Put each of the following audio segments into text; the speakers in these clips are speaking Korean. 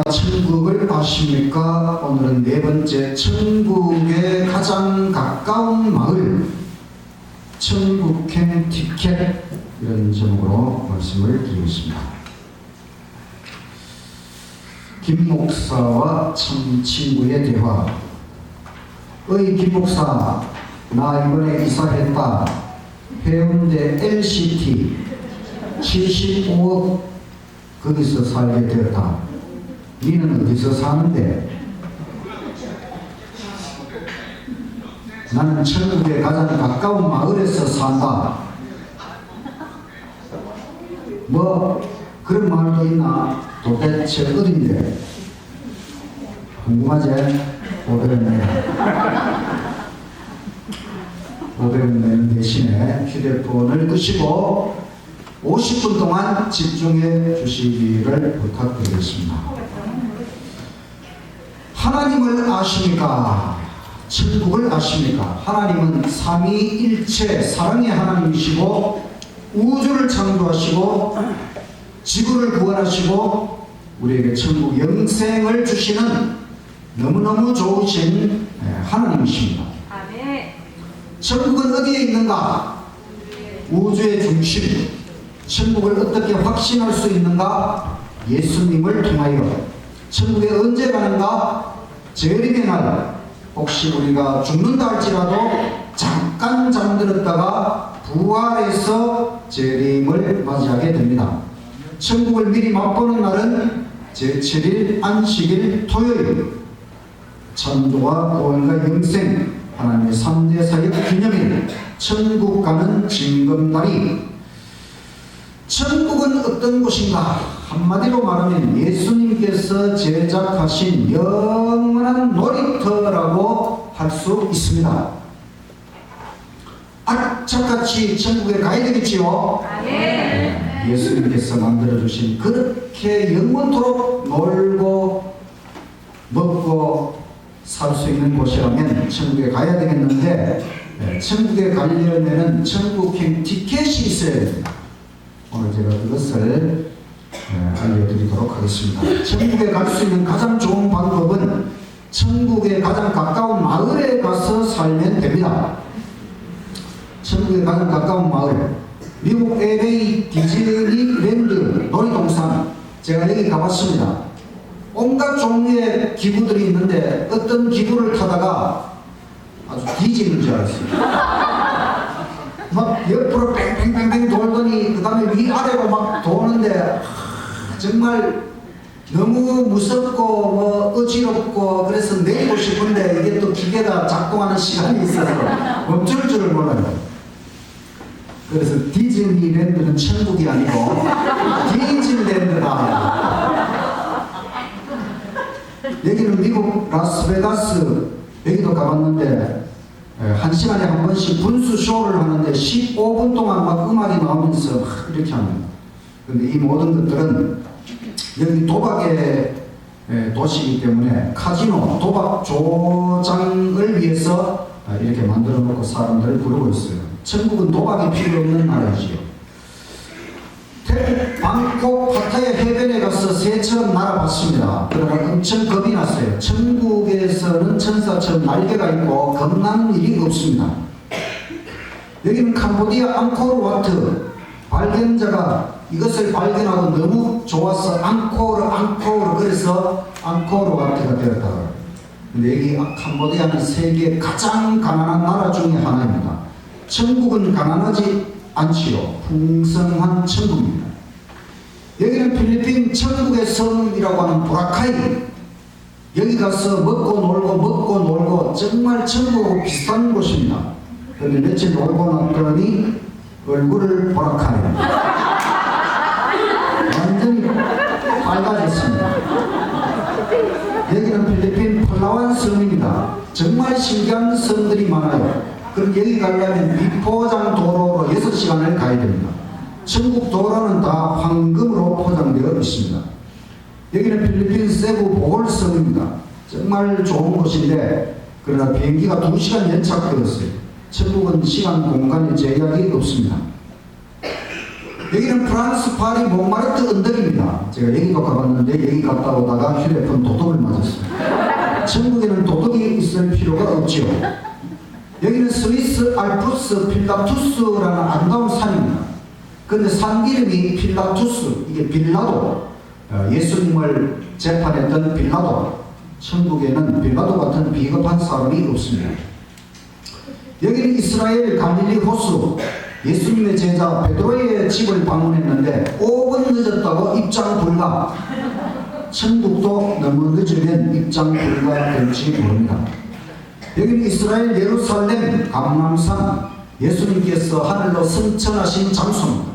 천국을 아십니까? 오늘은 네 번째, 천국에 가장 가까운 마을, 천국행 티켓, 이런 제목으로 말씀을 드리겠습니다. 김 목사와 참 친구의 대화. 어이 김 목사, 나 이번에 이사했다. 해운대 LCT 75억 거기서 살게 되었다. 니는 어디서 사는데? 나는 천국에 가장 가까운 마을에서 산다. 뭐 그런 마을도 있나? 도대체 어딘데? 궁금하지? 500원 내라. 500원 내는 대신에 휴대폰을 끄시고 50분 동안 집중해 주시기를 부탁드리겠습니다. 하나님을 아십니까? 천국을 아십니까? 하나님은 삼위일체 사랑의 하나님이시고 우주를 창조하시고 지구를 구원하시고 우리에게 천국 영생을 주시는 너무너무 좋으신 하나님이십니다. 천국은 어디에 있는가? 우주의 중심. 천국을 어떻게 확신할 수 있는가? 예수님을 통하여. 천국에 언제 가는가? 재림의 날. 혹시 우리가 죽는다 할지라도 잠깐 잠들었다가 부활해서 재림을 맞이하게 됩니다. 천국을 미리 맛보는 날은 제7일 안식일 토요일. 천도와 구원과 영생, 하나님의 3대 사역 기념일, 천국 가는 징검다리. 천국은 어떤 곳인가? 한마디로 말하면 예수님께서 제작하신 영원한 놀이터라고 할 수 있습니다. 악착같이 천국에 가야 되겠지요? 예수님께서 만들어주신 그렇게 영원토록 놀고 먹고 살 수 있는 곳이라면 천국에 가야 되겠는데, 천국에 가려면 천국행 티켓이 있어야 됩니다. 오늘 제가 그것을 알려드리도록 하겠습니다. 천국에 갈 수 있는 가장 좋은 방법은 천국에 가장 가까운 마을에 가서 살면 됩니다. 천국에 가장 가까운 마을, 미국 LA 디즈니랜드 놀이동산, 제가 여기 가봤습니다. 온갖 종류의 기구들이 있는데 어떤 기구를 타다가 아주 뒤지는 줄 알았어요. 막 옆으로 뺑뺑뺑뺑 돌더니 그 다음에 위아래로 막 도는데 정말 너무 무섭고 뭐 어지럽고 그래서 내리고 싶은데 이게 또 기계가 작동하는 시간이 있어서 멈출 줄을 몰라요. 그래서 디즈니랜드는 천국이 아니고 디즈니랜드다. 여기는 미국 라스베가스, 여기도 가봤는데 1시간에 한 번씩 분수 쇼를 하는데 15분 동안 막 음악이 나오면서 이렇게 합니다. 근데 이 모든 것들은 여기 도박의 도시이기 때문에 카지노, 도박 조장을 위해서 이렇게 만들어 놓고 사람들을 부르고 있어요. 천국은 도박이 필요 없는 나라이지요. 태국 방콕 파타야 해변에 가서 새처럼 날아봤습니다. 그러나 엄청 겁이 났어요. 천국에서는 천사처럼 날개가 있고 겁나는 일이 없습니다. 여기는 캄보디아 앙코르와트. 발견자가 이것을 발견하고 너무 좋아서 앙코르 그래서 앙코르와트가 되었다. 근데 여기 캄보디아는 세계 가장 가난한 나라 중에 하나입니다. 천국은 가난하지 않지요. 풍성한 천국입니다. 여기는 필리핀 천국의 섬이라고 하는 보라카이. 여기 가서 먹고 놀고 정말 천국하고 비슷한 곳입니다. 그런데 며칠 놀고 났더니 얼굴을 보라카이. 완전히 빨가졌습니다. 여기는 필리핀 폴라완 섬입니다. 정말 신기한 섬들이 많아요. 그럼 여기 가려면 비포장 도로로 6시간을 가야 됩니다. 천국 도로는 다 황금으로 포장되어 있습니다. 여기는 필리핀 세부 보홀섬입니다. 정말 좋은 곳인데 그러나 비행기가 2시간 연착되었어요. 천국은 시간 공간의 제약이 없습니다. 여기는 프랑스 파리 몽마르트 언덕입니다. 제가 여기도 가봤는데 여기 갔다 오다가 휴대폰 도둑을 맞았어요. 천국에는 도둑이 있을 필요가 없지요. 여기는 스위스 알프스 필라투스라는 아름다운 산입니다. 그런데 산 이름이 필라투스, 이게 빌라도, 예수님을 재판했던 빌라도. 천국에는 빌라도 같은 비겁한 사람이 없습니다. 여기는 이스라엘 갈릴리 호수, 예수님의 제자 베드로의 집을 방문했는데 5분 늦었다고 입장 불가. 천국도 너무 늦으면 입장 불가 될지 모릅니다. 여기는 이스라엘 예루살렘 감람산, 예수님께서 하늘로 승천하신 장소입니다.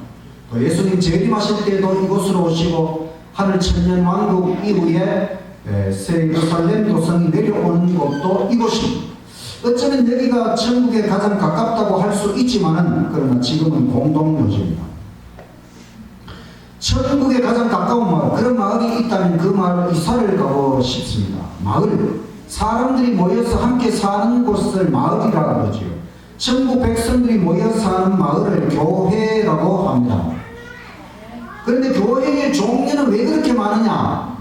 또 예수님 재림하실 때도 이곳으로 오시고 하늘 천년왕국 이후에 새 예루살렘 도성이 내려오는 곳도 이곳입니다. 어쩌면 여기가 천국에 가장 가깝다고 할 수 있지만은 그러나 지금은 공동묘지입니다. 천국에 가장 가까운 마을, 그런 마을이 있다면 그 마을 이사를 가고 싶습니다. 마을, 사람들이 모여서 함께 사는 곳을 마을이라고 그러지요. 천국 백성들이 모여 사는 마을을 교회라고 합니다. 그런데 교회의 종류는 왜 그렇게 많으냐?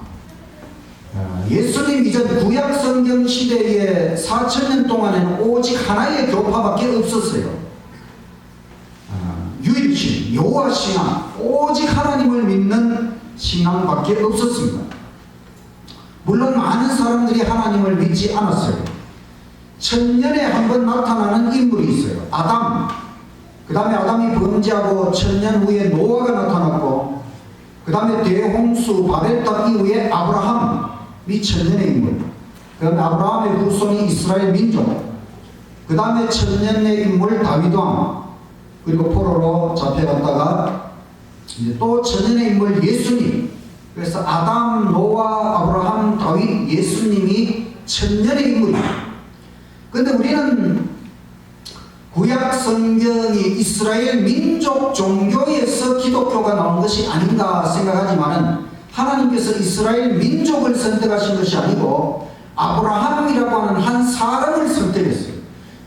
예수님 이전 구약 성경 시대에 4,000년 동안에는 오직 하나의 교파밖에 없었어요. 유일신, 여호와 신앙, 오직 하나님을 믿는 신앙밖에 없었습니다. 물론 많은 사람들이 하나님을 믿지 않았어요. 1000년에 한 번 나타나는 인물이 있어요. 아담. 그 다음에 아담이 범죄하고 1000년 후에 노아가 나타났고, 그 다음에 대홍수 바벨탑 이후에 아브라함. 이 1000년의 인물. 그 다음에 아브라함의 후손이 이스라엘 민족. 그 다음에 1000년의 인물 다윗왕. 그리고 포로로 잡혀갔다가 이제 또 1000년의 인물 예수님. 그래서 아담, 노아, 아브라함, 다윗, 예수님이 1000년의 인물이에요. 그런데 우리는 구약 성경이 이스라엘 민족 종교에서 기독교가 나온 것이 아닌가 생각하지만은 하나님께서 이스라엘 민족을 선택하신 것이 아니고 아브라함이라고 하는 한 사람을 선택했어요.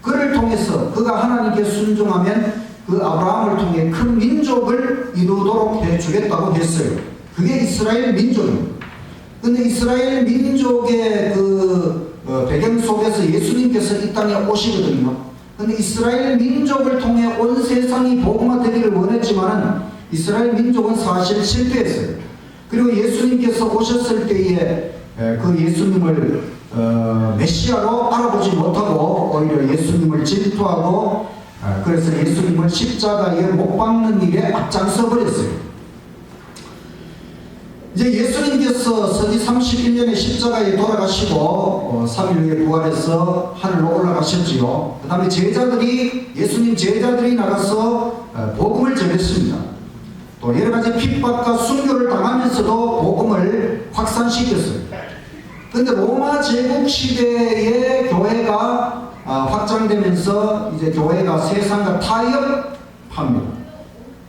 그를 통해서 그가 하나님께 순종하면 그 아브라함을 통해 큰 민족을 이루도록 해주겠다고 했어요. 그게 이스라엘 민족입니다. 근데 이스라엘 민족의 그 배경 속에서 예수님께서 이 땅에 오시거든요. 근데 이스라엘 민족을 통해 온 세상이 복음화되기를 원했지만은 이스라엘 민족은 사실 실패했어요. 그리고 예수님께서 오셨을 때에 그 예수님을 메시아로 알아보지 못하고 오히려 예수님을 질투하고 그래서 예수님을 십자가에 못 박는 일에 앞장서 버렸어요. 이제 예수님께서 서기 31년에 십자가에 돌아가시고 3일 후에 부활해서 하늘로 올라가셨지요. 그 다음에 예수님 제자들이 나가서 복음을 전했습니다. 또 여러가지 핍박과 순교를 당하면서도 복음을 확산시켰어요. 그런데 로마 제국 시대의 교회가 확장되면서 이제 교회가 세상과 타협합니다.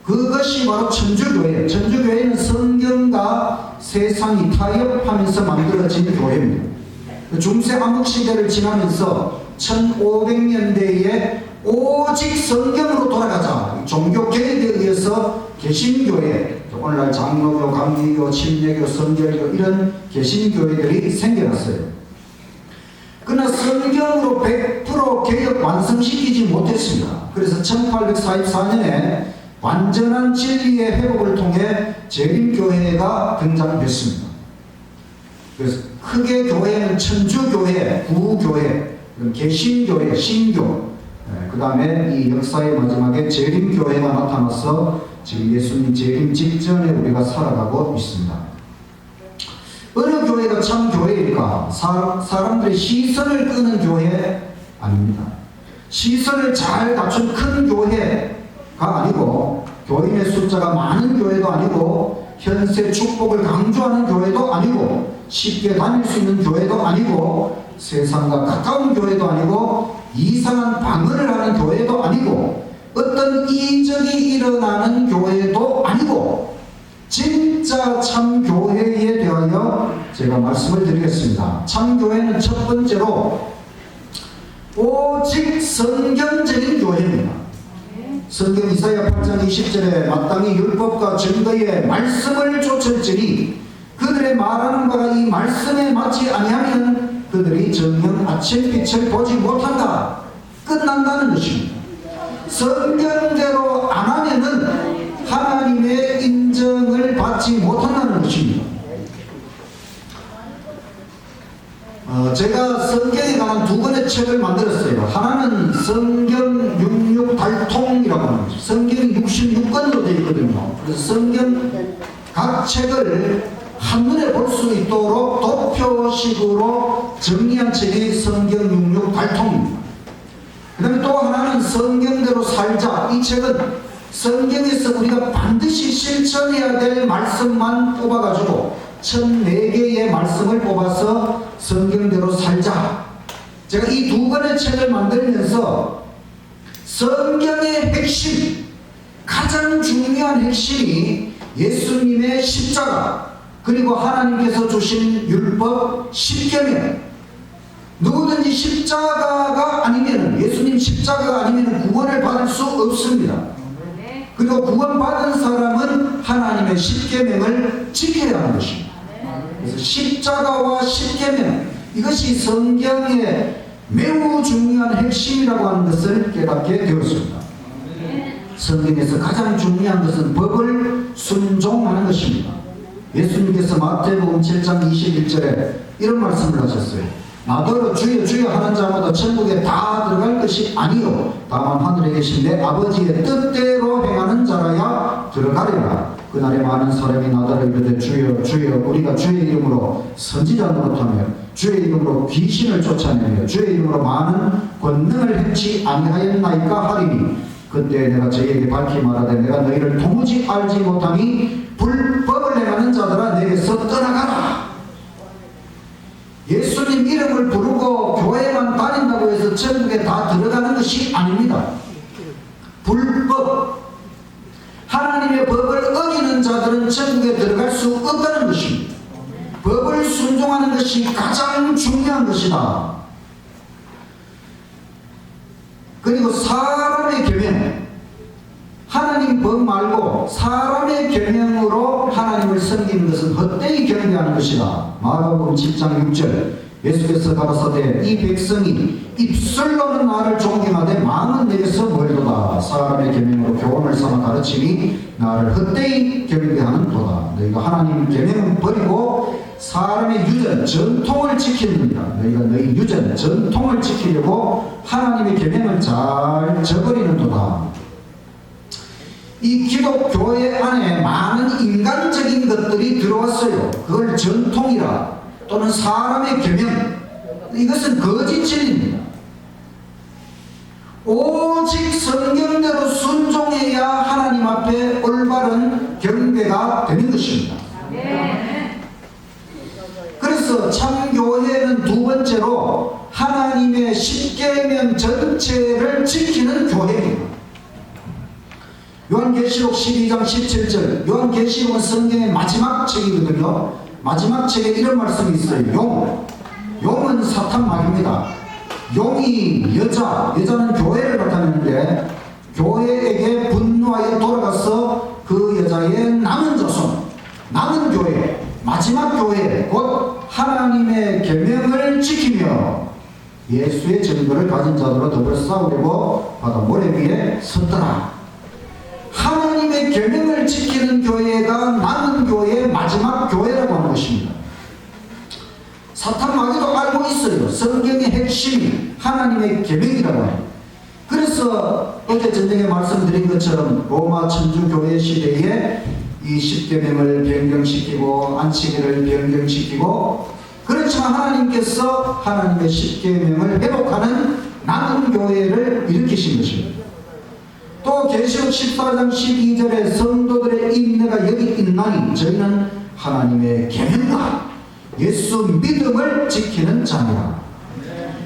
그것이 바로 천주교회예요. 천주교회는 성경과 세상이 타협하면서 만들어진 교회입니다. 중세 암흑 시대를 지나면서 1500년대에 오직 성경으로 돌아가자. 종교 개혁에 의해서 개신교회, 오늘날 장로교, 감리교, 침례교, 성결교 이런 개신교회들이 생겨났어요. 그러나 성경으로 100% 개혁 완성시키지 못했습니다. 그래서 1844년에 완전한 진리의 회복을 통해 재림교회가 등장했습니다. 그래서 크게 교회는 천주교회, 구교회, 개신교회, 신교, 그 다음에 이 역사의 마지막에 재림교회가 나타나서 지금 예수님 재림 직전에 우리가 살아가고 있습니다. 어느 교회가 참 교회일까? 사람들의 시선을 끄는 교회 아닙니다. 시선을 잘 갖춘 큰 교회가 아니고 교인의 숫자가 많은 교회도 아니고 현세 축복을 강조하는 교회도 아니고 쉽게 다닐 수 있는 교회도 아니고 세상과 가까운 교회도 아니고 이상한 방언을 하는 교회도 아니고 어떤 이적이 일어나는 교회도 아니고 진짜 참 교회에 대하여 제가 말씀을 드리겠습니다. 참 교회는 첫 번째로 오직 성경적인 교회입니다. 성경 이사야 8장 20절에 마땅히 율법과 증거의 말씀을 쫓을지니 그들의 말하는 바가 이 말씀에 맞지 아니하면 그들이 정녕 아침빛을 보지 못한다. 끝난다는 것입니다. 성경대로 안 하면은 하나님의 인정을 받지 못한다는 것입니다. 제가 성경에 관한 두 권의 책을 만들었어요. 하나는 성경 66 달통이라고 하는 거죠. 성경이 66권으로 되어 있거든요. 그래서 성경 각 책을 한눈에 볼 수 있도록 도표식으로 정리한 책이 성경 66 달통입니다. 그 다음에 또 하나는 성경대로 살자. 이 책은 성경에서 우리가 반드시 실천해야 될 말씀만 뽑아가지고 1004개의 말씀을 뽑아서 성경대로 살자. 제가 이 두 권의 책을 만들면서 성경의 핵심, 가장 중요한 핵심이 예수님의 십자가, 그리고 하나님께서 주신 율법 10계명. 누구든지 십자가가 아니면, 예수님 십자가가 아니면 구원을 받을 수 없습니다. 그리고 구원받은 사람은 하나님의 십계명을 지켜야 하는 것입니다. 그래서 십자가와 십계명, 이것이 성경의 매우 중요한 핵심이라고 하는 것을 깨닫게 되었습니다. 성경에서 가장 중요한 것은 법을 순종하는 것입니다. 예수님께서 마태복음 7장 21절에 이런 말씀을 하셨어요. 나더러 주여 주여 하는 자마다 천국에 다 들어갈 것이 아니요 다만 하늘에 계신 내 아버지의 뜻대로 행하는 자라야 들어가리라. 그날에 많은 사람이 나더러 이르되 주여 주여 우리가 주의 이름으로 선지자 노릇하며 주의 이름으로 귀신을 쫓아내며 주의 이름으로 많은 권능을 행치 아니하였나이까 하리니 그때 내가 저희에게 밝히 말하되 내가 너희를 도무지 알지 못하니 불법을 행하는 자들아 내게서 떠나가라. 예수님 이름을 부르고 교회만 다닌다고 해서 천국에 다 들어가는 것이 아닙니다. 불법, 하나님의 법을 어기는 자들은 천국에 들어갈 수 없다는 것입니다. 법을 순종하는 것이 가장 중요한 것이다. 그리고 사람의 계명, 하나님 법 말고 사람의 계명으로 하나님을 섬기는 것은 헛되이 경배하는 것이다. 마가복음 10장 6절 예수께서 가라사대 이 백성이 입술로는 나를 존경하되 마음은 내게서 멀도다. 사람의 계명으로 교훈을 삼아 가르치니 나를 헛되이 경배하는 도다. 너희가 하나님 계명은 버리고 사람의 유전, 전통을 지키느니라. 너희가 너희 유전, 전통을 지키려고 하나님의 계명을 잘 저버리는 도다. 이 기독교회 안에 많은 인간적인 것들이 들어왔어요. 그걸 전통이라 또는 사람의 계명, 이것은 거짓 진리입니다. 오직 성경대로 순종해야 하나님 앞에 올바른 경배가 되는 것입니다. 그래서 참교회는 두 번째로 하나님의 십계명 전체를 지키는 교회입니다. 요한계시록 12장 17절, 요한계시록은 성경의 마지막 책이거든요. 마지막 책에 이런 말씀이 있어요. 용은 사탄막입니다. 용이 여자는 교회를 나타내는데 교회에게 분노하여 돌아가서 그 여자의 남은 자손, 남은 교회, 마지막 교회, 곧 하나님의 계명을 지키며 예수의 증거를 가진 자들로 더불어 싸우려고 바다 모래 위에 섰더라. 하나님의 계명을 지키는 교회가 남은 교회의 마지막 교회라고 하는 것입니다. 사탄 마귀도 알고 있어요. 성경의 핵심이 하나님의 계명이라고 해요. 그래서 어제 전쟁에 말씀드린 것처럼 로마 천주교회 시대에 이 십계명을 변경시키고 안식일을 변경시키고, 그렇지만 하나님께서 하나님의 십계명을 회복하는 남은 교회를 일으키신 것입니다. 또 계시록 14장 12절에 성도들의 인내가 여기 있나니 저희는 하나님의 계명과 예수 믿음을 지키는 자니라.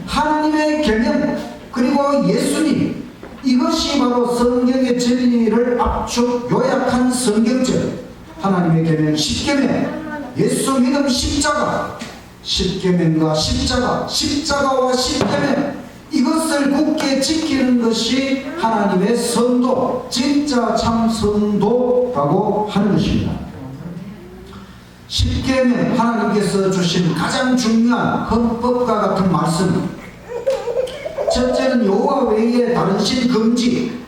하나님의 계명 그리고 예수님, 이것이 바로 성경의 진리를 압축 요약한 성경적 하나님의 계명 10계명, 예수 믿음 십자가, 10계명과 십자가, 십자가와 10계명, 이것을 굳게 지키는 것이 하나님의 성도, 진짜 참 성도라고 하는 것입니다. 십계명, 하나님께서 주신 가장 중요한 헌법과 같은 말씀. 첫째는 여호와 외에 다른 신 금지.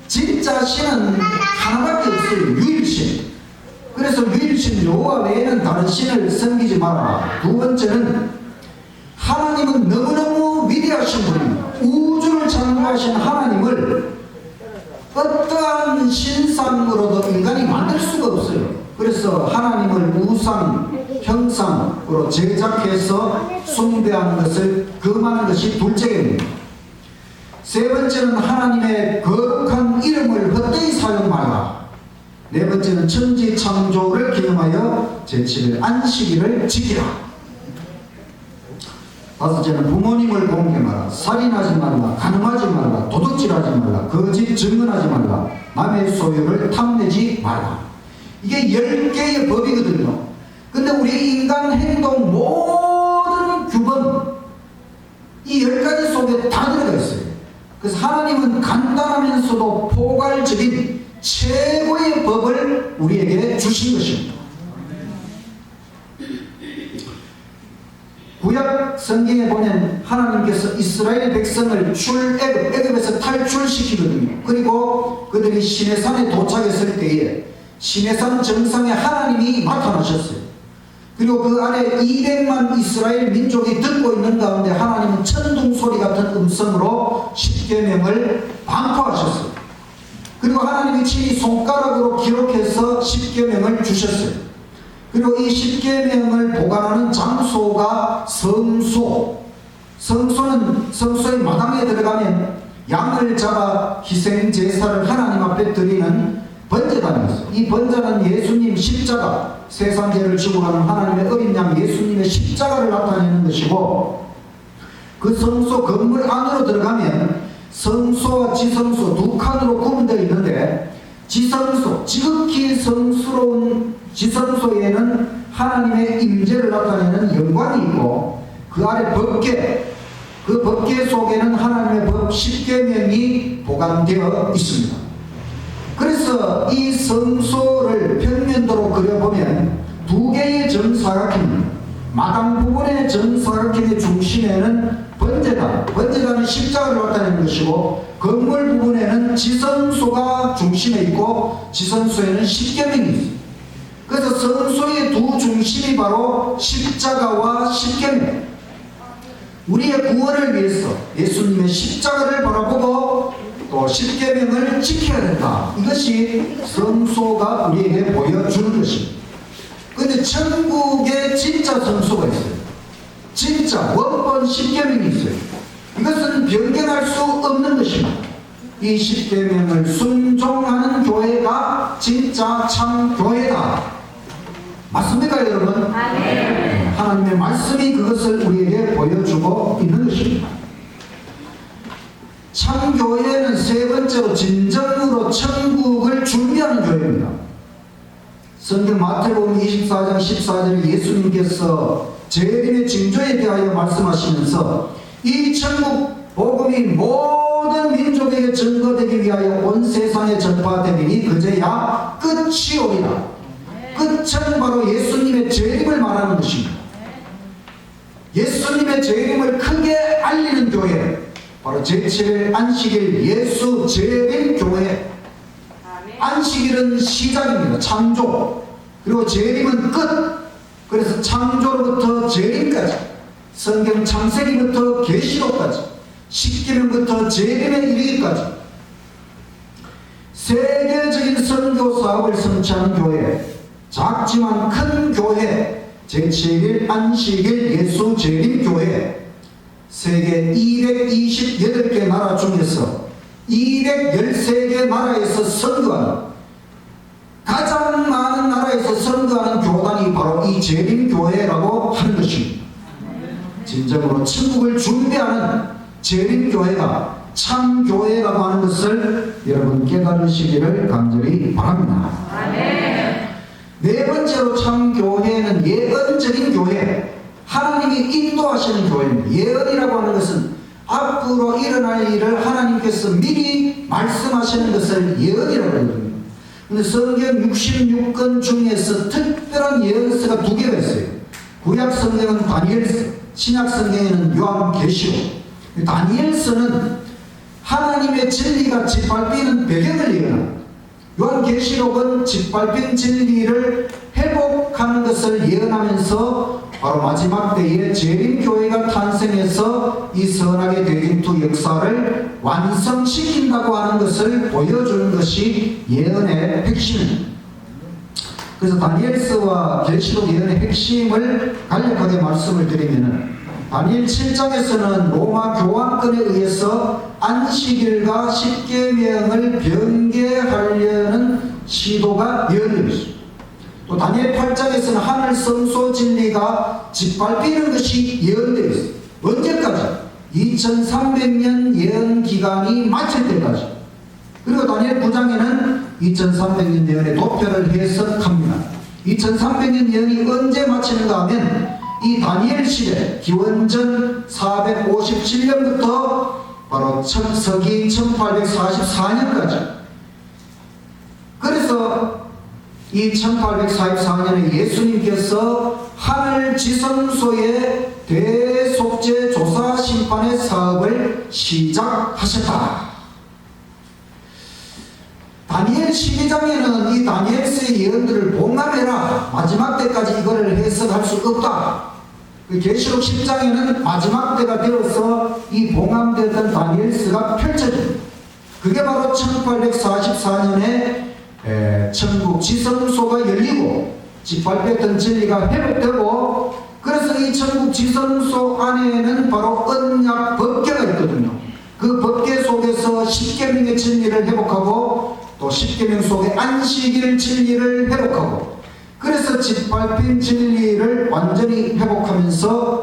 진짜 신은 하나밖에 없어요. 유일신. 그래서 유일신 여호와 외에는 다른 신을 섬기지 마라. 두 번째는 하나님은 너무너무 위대하신 분입니다. 우주를 창조하신 하나님을 어떠한 신상으로도 인간이 만들 수가 없어요. 그래서 하나님을 우상, 형상으로 제작해서 숭배하는 것을 금하는 것이 둘째입니다. 세 번째는 하나님의 거룩한 이름을 헛되이 사용 말라. 네 번째는 천지 창조를 기념하여 제7일 안식일을 지키라. 다섯째는 부모님을 공경하라. 살인하지 말라. 간음하지 말라. 도둑질하지 말라. 거짓 증언하지 말라. 남의 소유를 탐내지 말라. 이게 10개의 법이거든요. 근데 우리 인간 행동 모든 규범 이 10가지 속에 다 들어가 있어요. 그래서 하나님은 간단하면서도 포괄적인 최고의 법을 우리에게 주신 것입니다. 구약 성경에 보면 하나님께서 이스라엘 백성을 애굽에서 탈출시키거든요. 그리고 그들이 시내산에 도착했을 때에 시내산 정상에 하나님이 나타나셨어요. 그리고 그 안에 200만 이스라엘 민족이 듣고 있는 가운데 하나님은 천둥 소리 같은 음성으로 십계명을 반포하셨어요. 그리고 하나님이 친히 손가락으로 기록해서 십계명을 주셨어요. 그리고 이 십계명을 보관하는 장소가 성소. 성소는 성소의 마당에 들어가면 양을 잡아 희생 제사를 하나님 앞에 드리는 번제단이었어요. 이 번제는 예수님 십자가, 세상죄를 지고 가는 하나님의 어린 양 예수님의 십자가를 나타내는 것이고, 그 성소 건물 안으로 들어가면 성소와 지성소 두 칸으로 구분되어 있는데, 지성소, 지극히 성스러운 지성소에는 하나님의 임재를 나타내는 영광이 있고, 그 아래 법궤, 그 법궤 속에는 하나님의 법 십계명이 보관되어 있습니다. 그래서 이 성소를 평면도로 그려보면 두 개의 정사각형입니다. 마당 부분의 정사각형의 중심에는 번제단, 번제단은 십자가를 나타내는 것이고, 건물 부분에는 지성소가 중심에 있고 지성소에는 십계명이 있습니다. 그래서 성소의 두 중심이 바로 십자가와 십계명. 우리의 구원을 위해서 예수님의 십자가를 바라보고 또 십계명을 지켜야 된다. 이것이 성소가 우리에게 보여주는 것입니다. 그런데 천국에 진짜 성소가 있어요. 진짜 원본 십계명이 있어요. 이것은 변경할 수 없는 것입니다. 이 십계명을 순종하는 교회가 진짜 참 교회다. 맞습니까, 여러분? 네. 하나님의 말씀이 그것을 우리에게 보여주고 있는 것입니다. 참 교회는 세 번째로 진정으로 천국을 준비하는 교회입니다. 성경 마태복음 24장 14절에 예수님께서 재림의 징조에 대하여 말씀하시면서 이 천국 복음이 모든 민족에게 증거되기 위하여 온 세상에 전파되리니 그제야 끝이 오리라. 끝은 바로 예수님의 재림을 말하는 것입니다. 예수님의 재림을 크게 알리는 교회, 바로 제7일 안식일 예수 재림 교회. 안식일은 시작입니다. 창조. 그리고 재림은 끝. 그래서 창조로부터 재림까지, 성경 창세기부터 계시록까지, 십계명부터 재림에 이르기까지 세계적인 선교 사업을 성취하는 교회, 작지만 큰 교회, 제7일 안식일 예수 재림 교회, 세계 228개 나라 중에서 213개 나라에서 선교하는, 가장 많은 나라에서 선교하는 교단이 바로 이 재림교회라고 하는 것입니다. 진정으로 천국을 준비하는 재림교회가 참교회라고 하는 것을 여러분 깨달으시기를 간절히 바랍니다. 네 번째로 참교회는 예언적인 교회, 하나님이 인도하시는 교회입니다. 예언이라고 하는 것은 앞으로 일어날 일을 하나님께서 미리 말씀하시는 것을 예언이라고 하거든요. 근데 성경 66권 중에서 특별한 예언서가 두 개가 있어요. 구약 성경은 다니엘서, 신약 성경에는 요한계시록. 다니엘서는 하나님의 진리가 짓밟히는 배경을 예언합니다. 요한계시록은 짓밟힌 진리를 회복하는 것을 예언하면서 바로 마지막 때에 재림교회가 탄생해서 이 선악의 대진투 역사를 완성시킨다고 하는 것을 보여주는 것이 예언의 핵심입니다. 그래서 다니엘서와 계시록 예언의 핵심을 간략하게 말씀을 드리면은, 다니엘 7장에서는 로마 교황권에 의해서 안식일과 십계명을 변개하려는 시도가 예언되고 있습니다. 또 다니엘 8장에서는 하늘 성소 진리가 짓밟히는 것이 예언되어 있습니다. 언제까지? 2300년 예언 기간이 마칠 때까지. 그리고 다니엘 9장에는 2300년 예언의 도표를 해석합니다. 2300년 예언이 언제 마치는가 하면 이 다니엘 시대 기원전 457년부터 바로 서기 1844년까지. 그래서 이 1844년에 예수님께서 하늘 지성소의 대속죄 조사 심판의 사업을 시작하셨다. 다니엘 12장에는 이 다니엘서의 예언들을 봉합해라, 마지막 때까지 이거를 해석할 수 없다. 계시록 10장에는 마지막 때가 되어서 이 봉합되던 다니엘서가 펼쳐집니다. 그게 바로 1844년에 천국 지성소가 열리고 짓밟혔던 진리가 회복되고, 그래서 이 천국 지성소 안에는 바로 언약 법궤가 있거든요. 그 법궤 속에서 십계명의 진리를 회복하고 또 십계명 속에 안식일 진리를 회복하고, 그래서 짓밟힌 진리를 완전히 회복하면서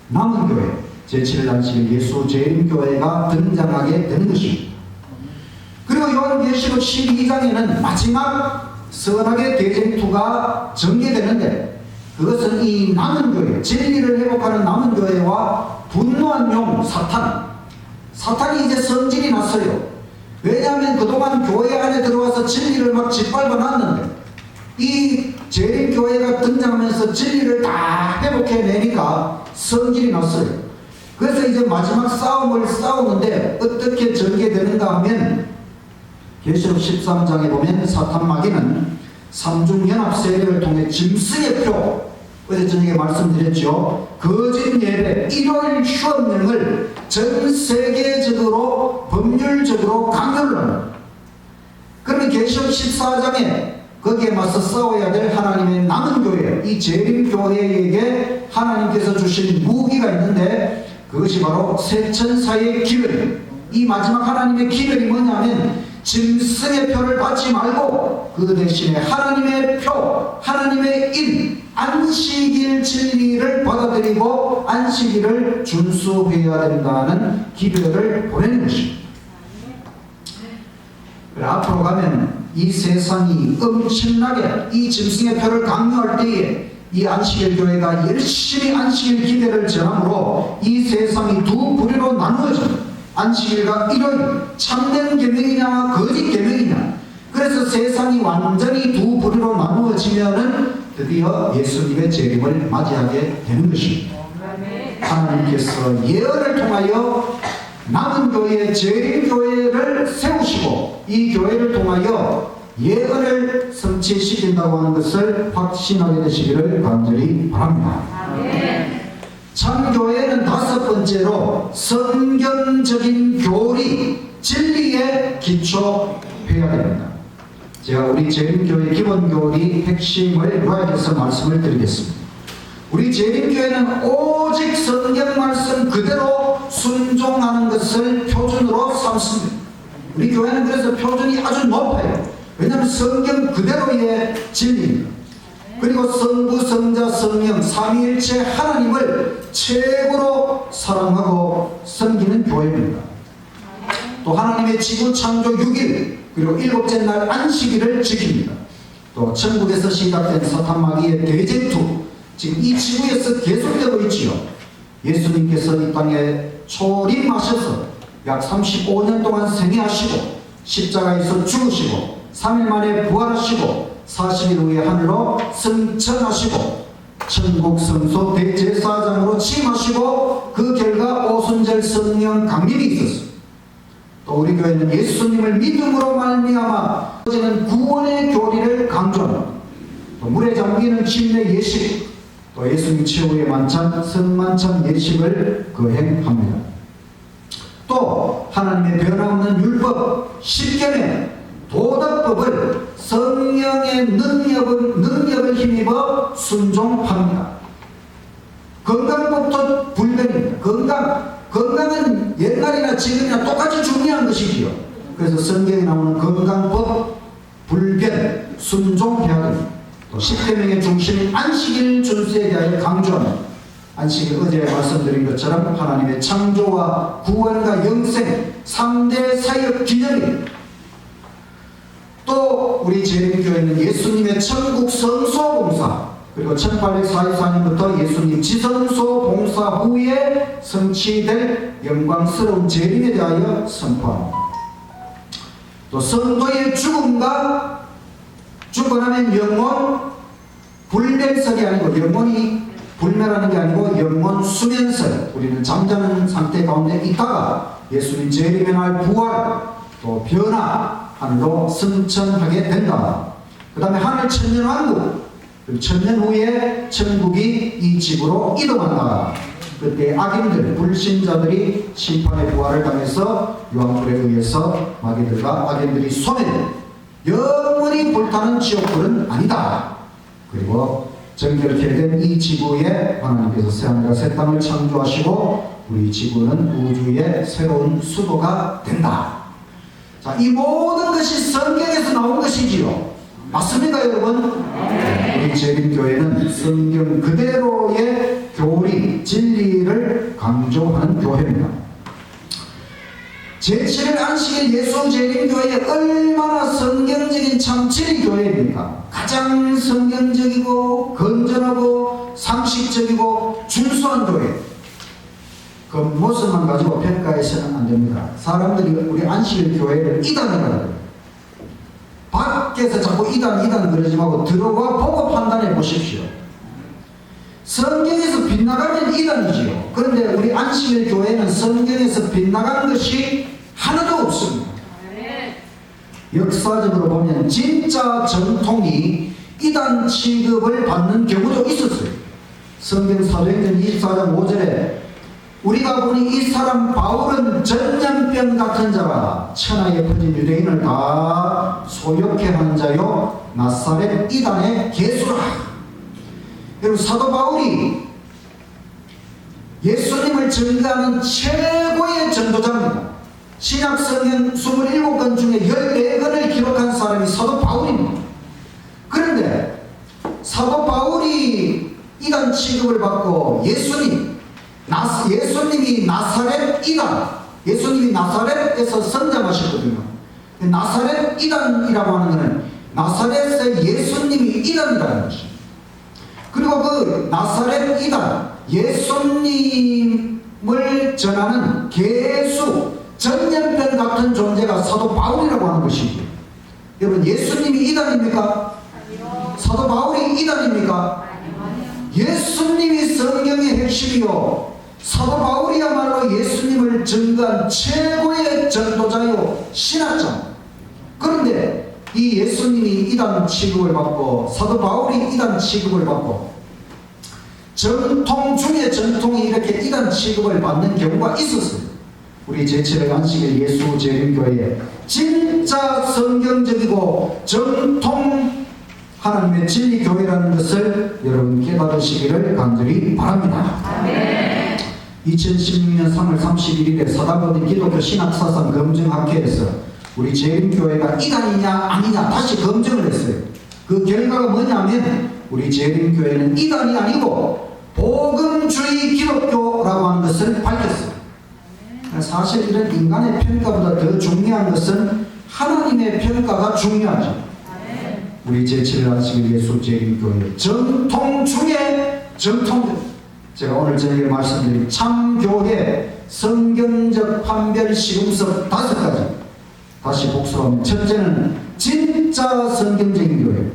남은 교회, 제7안식일 예수 재림교회가 등장하게 된 것입니다. 그리고 요한계시록 12장에는 마지막 선악의 대쟁투가 전개되는데, 그것은 이 남은 교회, 진리를 회복하는 남은 교회와 분노한 용 사탄이 이제 성질이 났어요. 왜냐하면 그동안 교회 안에 들어와서 진리를 막 짓밟아 놨는데, 이 재림교회가 등장하면서 진리를 다 회복해내니까 성질이 났어요. 그래서 이제 마지막 싸움을 싸우는데 어떻게 전개되는가 하면, 계시록 13장에 보면 사탄 마귀는 삼중연합 세력을 통해 짐승의 표, 어제 저녁에 말씀드렸죠. 거짓 예배, 일요일 휴업령을 전 세계적으로 법률적으로 강요를 합니다. 그러면 계시록 14장에 거기에 맞서 싸워야 될 하나님의 남은 교회, 이 재림교회에게 하나님께서 주신 무기가 있는데, 그것이 바로 세천사의 기별입니다. 이 마지막 하나님의 기별이 뭐냐면, 짐승의 표를 받지 말고 그 대신에 하나님의 표, 하나님의 인, 안식일 진리를 받아들이고 안식일을 준수해야 된다는 기별을 보내는 것입니다. 앞으로 가면 이 세상이 엄청나게 이 짐승의 표를 강요할 때에 이 안식일 교회가 열심히 안식일 기별을 전함으로 이 세상이 두 부류로 나누어집니다. 안식일과 일요일, 참된 계명이냐 거짓 계명이냐. 그래서 세상이 완전히 두 부류로 나누어지면은 드디어 예수님의 재림을 맞이하게 되는 것입니다. 하나님께서 예언을 통하여 남은 교회 재림교회를 세우시고 이 교회를 통하여 예언을 성취시킨다고 하는 것을 확신하게 되시기를 간절히 바랍니다. 참 교회는 다섯 번째로 성경적인 교리, 진리에 기초해야 됩니다. 제가 우리 재림교회 기본교리 핵심을 요약해서 말씀을 드리겠습니다. 우리 재림교회는 오직 성경 말씀 그대로 순종하는 것을 표준으로 삼습니다. 우리 교회는 그래서 표준이 아주 높아요. 왜냐하면 성경 그대로의 진리입니다. 그리고 성부, 성자, 성령, 삼위일체 하나님을 최고로 사랑하고 섬기는 교회입니다. 또 하나님의 지구 창조 6일 그리고 일곱째 날 안식일을 지킵니다. 또 천국에서 시작된 사탄 마귀의 대쟁투, 지금 이 지구에서 계속되고 있지요. 예수님께서 이 땅에 초림하셔서 약 35년 동안 생애하시고 십자가에서 죽으시고 3일 만에 부활하시고 40일 후에 하늘로 승천하시고 천국 성소 대제사장으로 취임하시고 그 결과 오순절 성령 강림이 있었습니다. 또 우리 교회는 예수님을 믿음으로 말미암아 어제는 구원의 교리를 강조합니다. 또 물에 잠기는 침례 예식, 또 예수님 최후의 만찬 성만찬 예식을 거행합니다. 또 하나님의 변함없는 율법 십계명 도덕법을 성령의 능력을 힘입어 순종합니다. 건강법도 불변입니다. 건강은 옛날이나 지금이나 똑같이 중요한 것이지요. 그래서 성경에 나오는 건강법 불변 순종해야 됩니다. 또 십계명의 중심인 안식일 준수에 대하여 강조합니다. 안식일 어제 말씀드린 것처럼 하나님의 창조와 구원과 영생 3대 사역 기념일. 또 우리 재림교회는 예수님의 천국 성소 봉사 그리고 1844년부터 예수님 지성소 봉사 후에 성취될 영광스러운 재림에 대하여 선포합니다. 또 성도의 죽음과 죽어나면 영혼 불멸설이 아니고 영혼이 불멸하는 게 아니고 영혼 수면설, 우리는 잠자는 상태 가운데 있다가 예수님 재림의 날 부활 또 변화 하늘로 승천하게 된다. 그 다음에 하늘 천년왕국, 천년 후에 천국이 이 집으로 이동한다. 그때 악인들, 불신자들이 심판의 부활을 당해서 유황불에 의해서 마귀들과 악인들이 소멸, 영원히 불타는 지옥불은 아니다. 그리고 정결케 된 이 지구에 하나님께서 새하늘과 새 땅을 창조하시고 우리 지구는 우주의 새로운 수도가 된다. 자, 이 모든 것이 성경에서 나온 것이지요. 맞습니까, 여러분? 우리 재림교회는 성경 그대로의 교리, 진리를 강조하는 교회입니다. 제7일 안식일 예수 재림교회에 얼마나 성경적인 참 진리교회입니까? 가장 성경적이고 건전하고 상식적이고 준수한 교회. 그 모습만 가지고 평가해서는 안 됩니다. 사람들이 우리 안식일 교회를 이단이라고 해요. 밖에서 자꾸 이단 그러지 말고 들어와 보고 판단해 보십시오. 성경에서 빗나가면 이단이지요. 그런데 우리 안식일 교회는 성경에서 빗나간 것이 하나도 없습니다. 역사적으로 보면 진짜 정통이 이단 취급을 받는 경우도 있었어요. 성경 사도행전 24장 5절에 우리가 보니 이 사람 바울은 전염병 같은 자라 천하에 퍼진 유대인을 다 소욕해 하는 자요 나사렛 이단의 개수라. 여러분, 사도 바울이 예수님을 증거하는 최고의 전도자입니다. 신약 성경 27권 중에 14권을 기록한 사람이 사도 바울입니다. 그런데 사도 바울이 이단 취급을 받고 예수님이 나사렛 이단, 예수님이 나사렛에서 성장하셨거든요. 나사렛 이단이라고 하는 것은 나사렛의 예수님이 이단이라는 것입니다. 그리고 그 나사렛 이단, 예수님을 전하는 개수, 전염병 같은 존재가 사도 바울이라고 하는 것이죠. 여러분, 예수님이 이단입니까? 아니요. 사도 바울이 이단입니까? 아니요. 예수님이 성경의 핵심이요, 사도 바울이야말로 예수님을 증거한 최고의 전도자요 신학자. 그런데 이 예수님이 이단 취급을 받고 사도 바울이 이단 취급을 받고 전통 중에 전통이 이렇게 이단 취급을 받는 경우가 있었어요. 우리 제7회 안식일 예수 재림교회에 진짜 성경적이고 정통 하나님의 진리교회라는 것을 여러분 깨달으시기를 간절히 바랍니다. 아멘. 2016년 3월 31일에 서다버든 기독교 신학사상 검증학회에서 우리 재림교회가 이단이냐 아니냐 다시 검증을 했어요. 그 결과가 뭐냐면 우리 재림교회는 이단이 아니고 복음주의 기독교라고 하는 것을 밝혔어요. 사실 이런 인간의 평가보다 더 중요한 것은 하나님의 평가가 중요하죠. 우리 제7일 안식일 예수 재림교회 전통 중에 정통, 제가 오늘 저에게 말씀드린 참교회 성경적 판별 시금석 5가지 다시 복습하면, 첫째는 진짜 성경적인 교회,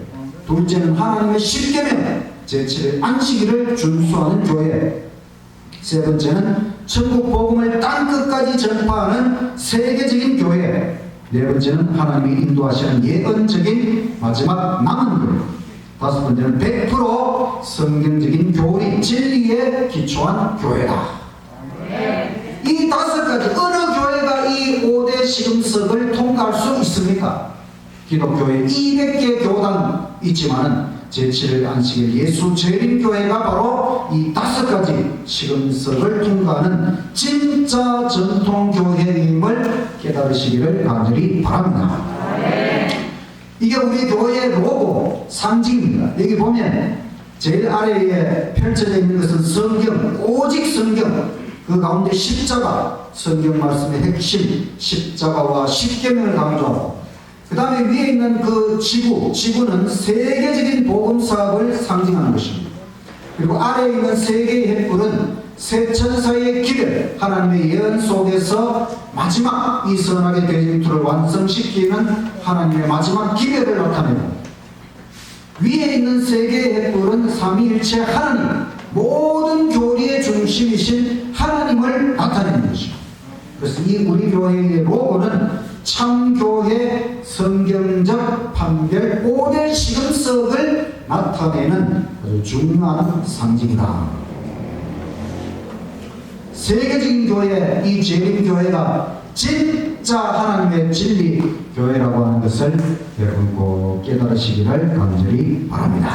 둘째는 하나님의 십계명 제7의 안식일을 준수하는 교회, 세 번째는 천국 복음을 땅끝까지 전파하는 세계적인 교회, 네 번째는 하나님이 인도하시는 예언적인 마지막 남은 교회, 다섯 번째는 100% 성경적인 교리 진리에 기초한 교회다. 이 5가지 어느 교회가 이 5대 시금석을 통과할 수 있습니까? 기독교에 200개 교단 있지만 제7일 안식일 예수 재림교회가 바로 이 5가지 시금석을 통과하는 진짜 전통교회임을 깨달으시기를 간절히 바랍니다. 이게 우리 교회의 로고 상징입니다. 여기 보면 제일 아래에 펼쳐져 있는 것은 성경, 오직 성경, 그 가운데 십자가, 성경 말씀의 핵심 십자가와 십계명을 강조하고, 그 다음에 위에 있는 그 지구는 세계적인 복음 사업을 상징하는 것입니다. 그리고 아래에 있는 세 개의 횃불은 세 천사의 기별, 하나님의 예언 속에서 마지막 이 선악의 대진투를 완성시키는 하나님의 마지막 기별을 나타내고, 위에 있는 세 개의 횃불은 삼위일체 하나님, 모든 교리의 중심이신 하나님을 나타내는 것입니다. 그래서 이 우리 교회의 로고는 참교회 성경적 판별 5대 시금석을 나타내는 아주 중요한 상징이다. 세계적인 교회, 이 재림교회가 진짜 하나님의 진리 교회라고 하는 것을 여러분 꼭 깨달으시기를 간절히 바랍니다.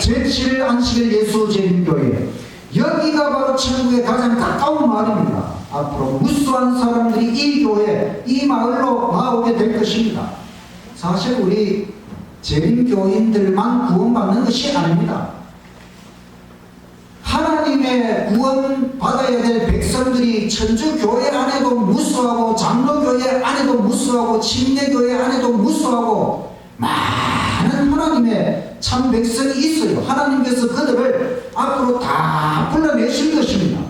제7일 안식일 예수 재림교회, 여기가 바로 천국에 가장 가까운 마을입니다. 앞으로 무수한 사람들이 이 교회, 이 마을로 나오게 될 것입니다. 사실 우리 재림교인들만 구원받는 것이 아닙니다. 하나님의 구원 받아야 될 백성들이 천주교회 안에도 무수하고, 장로교회 안에도 무수하고, 침례교회 안에도 무수하고 많은 하나님의 참 백성이 있어요. 하나님께서 그들을 앞으로 다 불러내실 것입니다.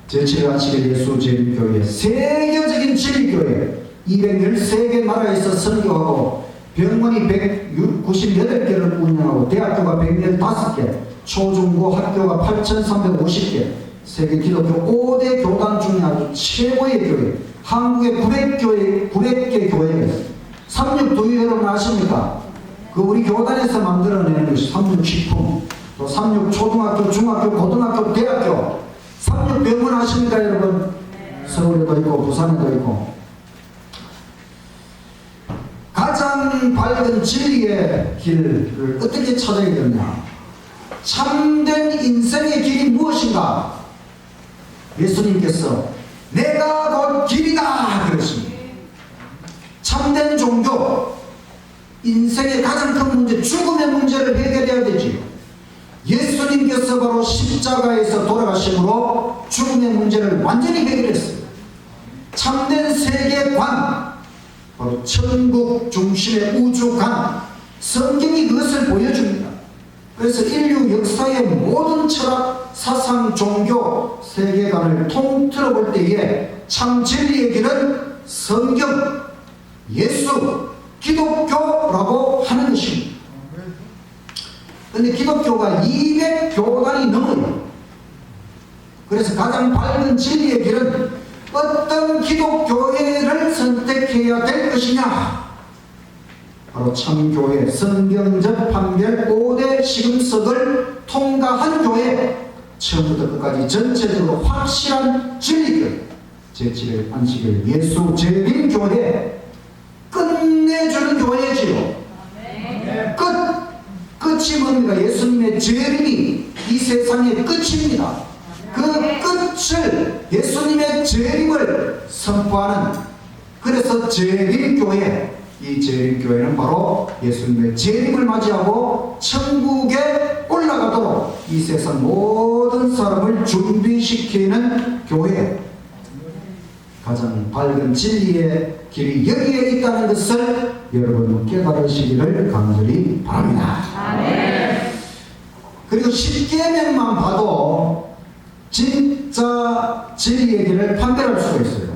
제7일 안식일 예수 재림교회, 세계적인 진리교회, 213개 나라에서 선교하고, 병원이 198개를 운영하고, 대학교가 115개, 초중고 학교가 8,350개, 세계 기독교 5대 교단 중에 아주 최고의 교회, 한국에 900개 교회가 있어요. 삼육두유 여러분 아십니까? 그 우리 교단에서 만들어내는 것이 삼육식품, 또 삼육초등학교, 중학교, 고등학교, 대학교, 삼육병원 아십니까 여러분? 서울에도 있고 부산에도 있고. 가장 밝은 진리의 길을 어떻게 찾아야 되느냐? 참된 인생의 길이 무엇인가? 예수님께서 내가 곧 길이다 그랬습니다. 참된 종교, 인생의 가장 큰 문제, 죽음의 문제를 해결해야 되지요. 예수님께서 바로 십자가에서 돌아가심으로 죽음의 문제를 완전히 해결했어요. 참된 세계관, 바로 천국 중심의 우주관, 성경이 그것을 보여줍니다. 그래서 인류 역사의 모든 철학, 사상, 종교, 세계관을 통틀어 볼 때에 참 진리의 길은 성경, 예수, 기독교라고 하는 것입니다. 그런데 기독교가 200교단이 넘어요. 그래서 가장 밝은 진리의 길은 어떤 기독교회를 선택해야 될 것이냐? 바로 참교회, 성경적 판별 5대 시금석을 통과한 교회, 처음부터 끝까지 전체적으로 확실한 진리교회, 제7일 안식일 예수 재림교회, 끝내주는 교회지요. 끝이 뭡니까? 예수님의 재림이 이 세상의 끝입니다. 그 끝을, 예수님의 재림을 선포하는, 그래서 재림교회, 이 재림교회는 바로 예수님의 재림을 맞이하고 천국에 올라가도록 이 세상 모든 사람을 준비시키는 교회, 가장 밝은 진리의 길이 여기에 있다는 것을 여러분 깨달으시기를 간절히 바랍니다. 아멘. 그리고 10계명만 봐도 진짜 진리의 길을 판별할 수가 있어요.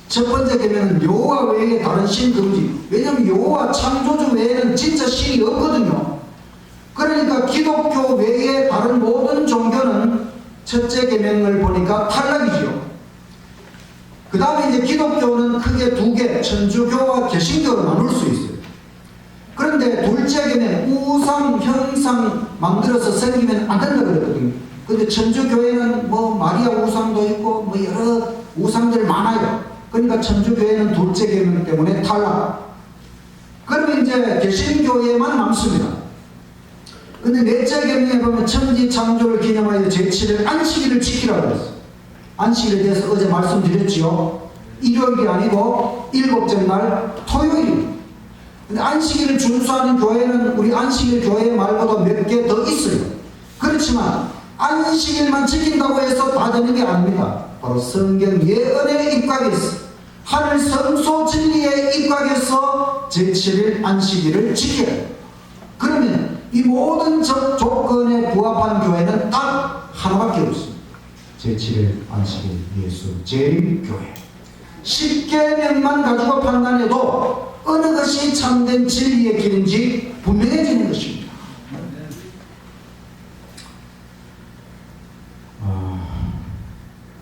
첫 번째 계명은 여호와 외에 다른 신 금지. 왜냐하면 여호와 창조주 외에는 진짜 신이 없거든요. 그러니까 기독교 외에 다른 모든 종교는 첫째 계명을 보니까 탈락이죠. 그 다음에 이제 기독교는 크게 두 개, 천주교와 개신교로 나눌 수 있어요. 그런데 둘째 계명, 우상, 형상 만들어서 섬기면 안 된다 그랬거든요. 근데 천주교회는 뭐 마리아 우상도 있고 뭐 여러 우상들 많아요. 그러니까 천주교회는 둘째 계명 때문에 탈락. 그러면 이제 개신교회만 남습니다. 근데 넷째 계명에 보면 천지 창조를 기념하여 제7일 안식일을 지키라고 했어요. 안식일에 대해서 어제 말씀드렸지요. 일요일이 아니고 일곱째 날 토요일. 근데 안식일을 준수하는 교회는 우리 안식일 교회 말고도 몇 개 더 있어요. 그렇지만 안식일만 지킨다고 해서 다 되는 게 아닙니다. 바로 성경 예언에 입각해서 하늘 성소 진리에 입각해서 제7일 안식일을 지켜야 해요. 그러면 이 모든 조건에 부합한 교회는 딱 하나밖에 없습니다. 제7일 안식일 예수 재림교회. 10계명만 가지고 판단해도 어느 것이 참된 진리의 길인지 분명해지는 것입니다.